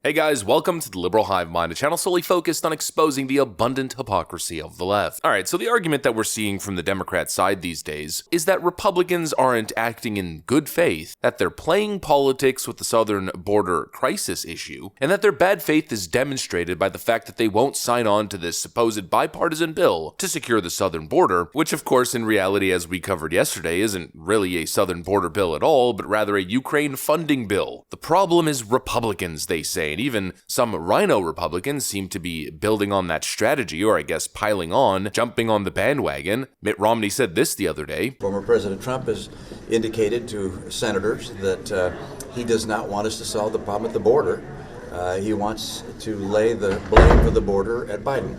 Hey guys, welcome to the Liberal Hive Mind, a channel solely focused on exposing the abundant hypocrisy of the left. Alright, so the argument that we're seeing from the Democrat side these days is that Republicans aren't acting in good faith, that they're playing politics with the southern border crisis issue, and that their bad faith is demonstrated by the fact that they won't sign on to this supposed bipartisan bill to secure the southern border, which of course in reality, as we covered yesterday, isn't really a southern border bill at all, but rather a Ukraine funding bill. The problem is Republicans, they say, and even some rhino Republicans seem to be building on that strategy, or I guess piling on, jumping on the bandwagon. Mitt Romney said this the other day. Former President Trump has indicated to senators that he does not want us to solve the problem at the border. He wants to lay the blame for the border at Biden.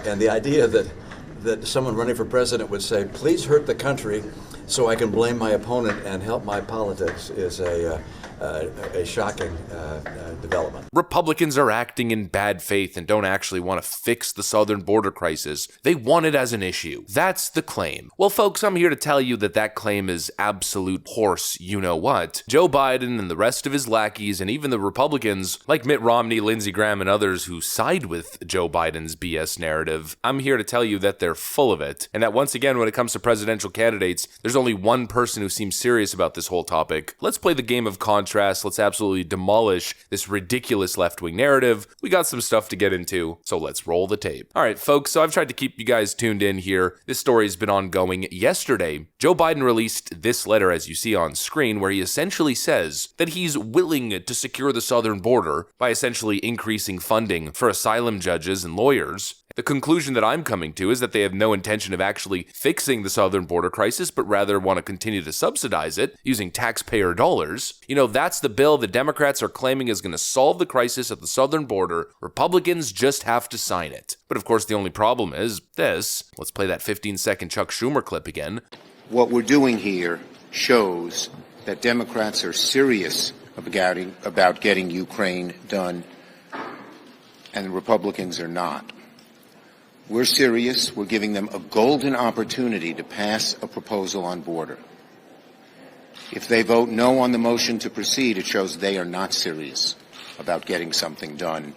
And the idea that someone running for president would say, please hurt the country so I can blame my opponent and help my politics is a shocking development. Republicans are acting in bad faith and don't actually want to fix the southern border crisis. They want it as an issue. That's the claim. Well, folks, I'm here to tell you that that claim is absolute horse you-know-what. Joe Biden and the rest of his lackeys and even the Republicans, like Mitt Romney, Lindsey Graham, and others who side with Joe Biden's BS narrative, I'm here to tell you that they're full of it. And that once again, when it comes to presidential candidates, there's only one person who seems serious about this whole topic. Let's play the game of contrast. Let's absolutely demolish this ridiculous left-wing narrative. We got some stuff to get into, so let's roll the tape. All right, folks, so I've tried to keep you guys tuned in here. This story has been ongoing. Yesterday, Joe Biden released this letter, as you see on screen, where he essentially says that he's willing to secure the southern border by essentially increasing funding for asylum judges and lawyers. The conclusion that I'm coming to is that they have no intention of actually fixing the southern border crisis, but rather want to continue to subsidize it using taxpayer dollars. You know, that's the bill the Democrats are claiming is going to solve the crisis at the southern border. Republicans just have to sign it. But of course, the only problem is this. Let's play that 15-second Chuck Schumer clip again. What we're doing here shows that Democrats are serious about getting Ukraine done, and the Republicans are not. We're serious. We're giving them a golden opportunity to pass a proposal on border. If they vote no on the motion to proceed, it shows they are not serious about getting something done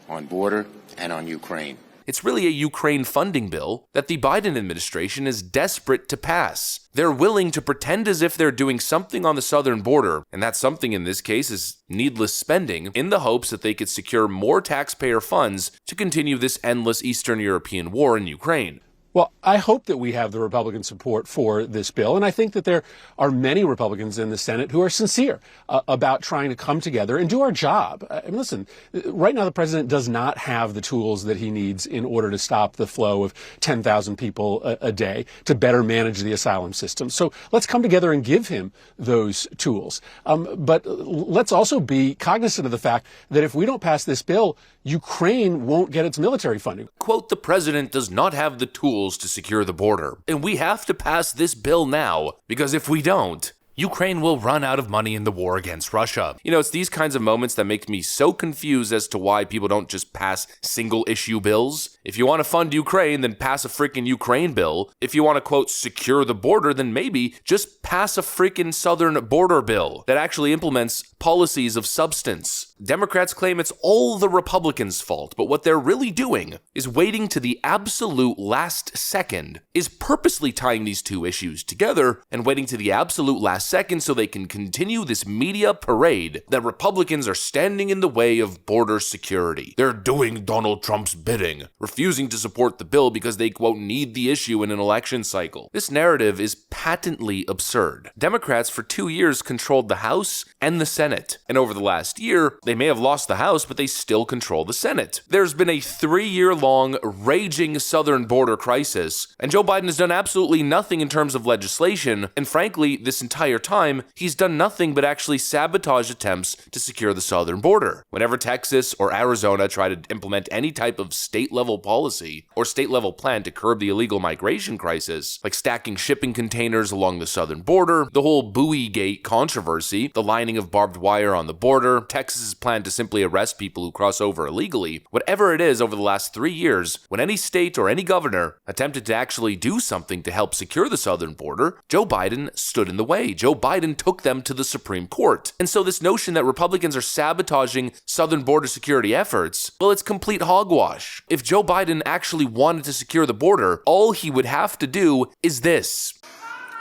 on border and on Ukraine. It's really a Ukraine funding bill that the Biden administration is desperate to pass. They're willing to pretend as if they're doing something on the southern border, and that something in this case is needless spending, in the hopes that they could secure more taxpayer funds to continue this endless Eastern European war in Ukraine. Well, I hope that we have the Republican support for this bill, and I think that there are many Republicans in the Senate who are sincere about trying to come together and do our job. I mean, listen, right now the president does not have the tools that he needs in order to stop the flow of 10,000 people a day, to better manage the asylum system. So let's come together and give him those tools. But let's also be cognizant of the fact that if we don't pass this bill, Ukraine won't get its military funding. Quote, the president does not have the tools to secure the border, and we have to pass this bill now, because if we don't, Ukraine will run out of money in the war against Russia. You know, it's these kinds of moments that make me so confused as to why people don't just pass single-issue bills. If you want to fund Ukraine, then pass a freaking Ukraine bill. If you want to, quote, secure the border, then maybe just pass a freaking southern border bill that actually implements policies of substance. Democrats claim it's all the Republicans' fault, but what they're really doing is waiting to the absolute last second, is purposely tying these two issues together and waiting to the absolute last second so they can continue this media parade that Republicans are standing in the way of border security. They're doing Donald Trump's bidding, refusing to support the bill because they, quote, need the issue in an election cycle. This narrative is patently absurd. Democrats for 2 years controlled the House and the Senate, and over the last year, they may have lost the House, but they still control the Senate. There's been a 3-year-long raging southern border crisis, and Joe Biden has done absolutely nothing in terms of legislation, and frankly, this entire time, he's done nothing but actually sabotage attempts to secure the southern border. Whenever Texas or Arizona try to implement any type of state-level policy or state-level plan to curb the illegal migration crisis, like stacking shipping containers along the southern border, the whole buoy gate controversy, the lining of barbed wire on the border, Texas Texas's plan to simply arrest people who cross over illegally, whatever it is, over the last 3 years, when any state or any governor attempted to actually do something to help secure the southern border, Joe Biden stood in the way. Joe Biden took them to the Supreme Court. And so this notion that Republicans are sabotaging southern border security efforts, well, it's complete hogwash. If Joe Biden actually wanted to secure the border, all he would have to do is this.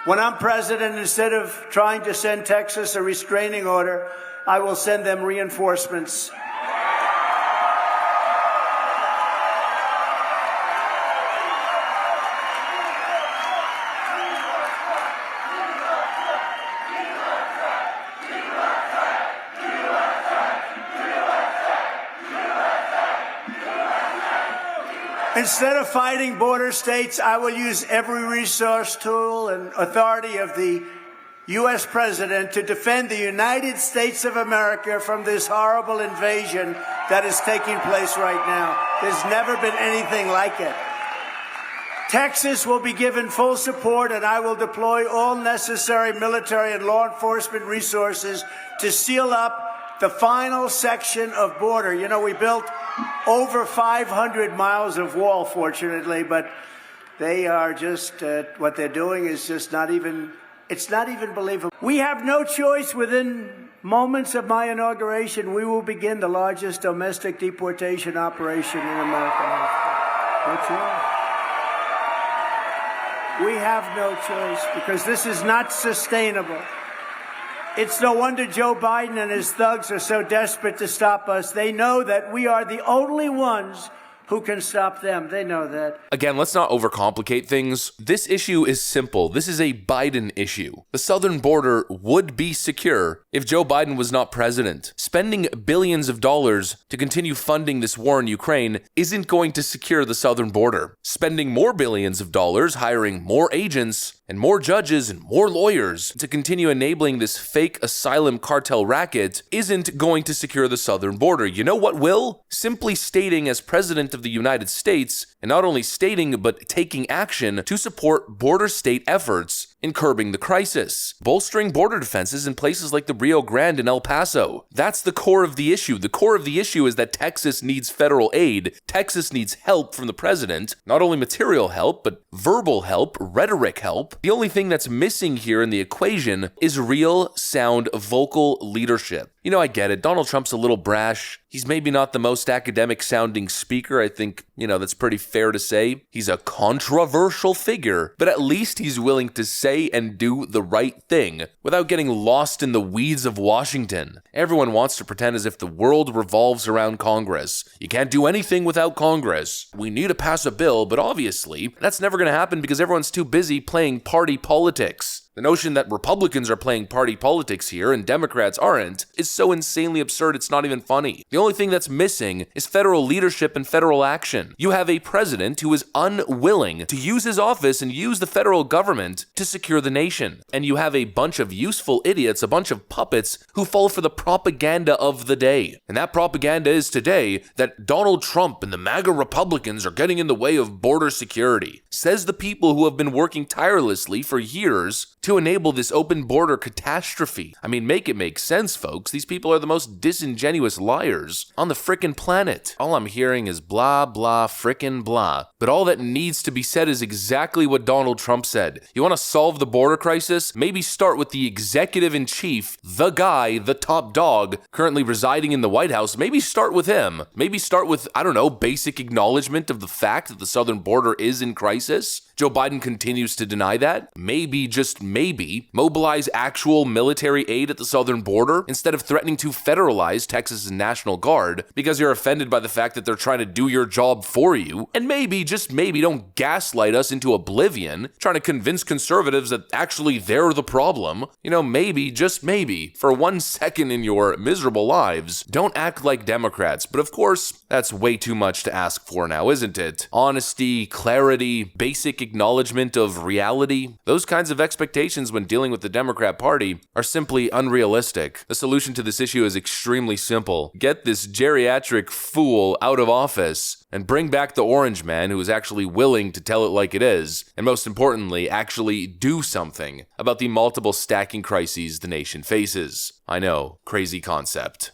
When I'm president, instead of trying to send Texas a restraining order, I will send them reinforcements. Instead of fighting border states, I will use every resource, tool, and authority of the U.S. president to defend the United States of America from this horrible invasion that is taking place right now. There's never been anything like it. Texas will be given full support, and I will deploy all necessary military and law enforcement resources to seal up the final section of border. You know, we built over 500 miles of wall, fortunately, but they are just, what they're doing is just not even, it's not even believable. We have no choice. Within moments of my inauguration, we will begin the largest domestic deportation operation in American history. No choice. We have no choice because this is not sustainable. It's no wonder Joe Biden and his thugs are so desperate to stop us. They know that we are the only ones who can stop them. They know that. Again, let's not overcomplicate things. This issue is simple. This is a Biden issue. The southern border would be secure if Joe Biden was not president. Spending billions of dollars to continue funding this war in Ukraine isn't going to secure the southern border. Spending more billions of dollars, hiring more agents and more judges and more lawyers to continue enabling this fake asylum cartel racket isn't going to secure the southern border. You know what will? Simply stating as president of the United States, and not only stating but taking action to support border state efforts in curbing the crisis, bolstering border defenses in places like the Rio Grande and El Paso. That's the core of the issue. The core of the issue is that Texas needs federal aid. Texas needs help from the president, not only material help, but verbal help, rhetoric help. The only thing that's missing here in the equation is real, sound, vocal leadership. You know, I get it. Donald Trump's a little brash. He's maybe not the most academic sounding speaker. I think, that's pretty fair to say. He's a controversial figure, but at least he's willing to say and do the right thing without getting lost in the weeds of Washington. Everyone wants to pretend as if the world revolves around Congress. You can't do anything without Congress. We need to pass a bill, but obviously that's never going to happen because everyone's too busy playing party politics. The notion that Republicans are playing party politics here and Democrats aren't is so insanely absurd it's not even funny. The only thing that's missing is federal leadership and federal action. You have a president who is unwilling to use his office and use the federal government to secure the nation. And you have a bunch of useful idiots, a bunch of puppets who fall for the propaganda of the day. And that propaganda is today that Donald Trump and the MAGA Republicans are getting in the way of border security. Says the people who have been working tirelessly for years to enable this open border catastrophe. I mean, make it make sense, folks. These people are the most disingenuous liars on the frickin' planet. All I'm hearing is blah, blah, frickin' blah. But all that needs to be said is exactly what Donald Trump said. You want to solve the border crisis? Maybe start with the executive in chief, the guy, the top dog, currently residing in the White House. Maybe start with him. Maybe start with, basic acknowledgement of the fact that the southern border is in crisis. Joe Biden continues to deny that. Maybe, just maybe, mobilize actual military aid at the southern border instead of threatening to federalize Texas's National Guard because you're offended by the fact that they're trying to do your job for you. And maybe, just maybe, don't gaslight us into oblivion, trying to convince conservatives that actually they're the problem. Maybe, just maybe, for 1 second in your miserable lives, don't act like Democrats. But of course, that's way too much to ask for now, isn't it? Honesty, clarity, basic acknowledgement of reality, those kinds of expectations when dealing with the Democrat Party are simply unrealistic. The solution to this issue is extremely simple. Get this geriatric fool out of office and bring back the orange man who is actually willing to tell it like it is, and most importantly, actually do something about the multiple stacking crises the nation faces. I know, crazy concept.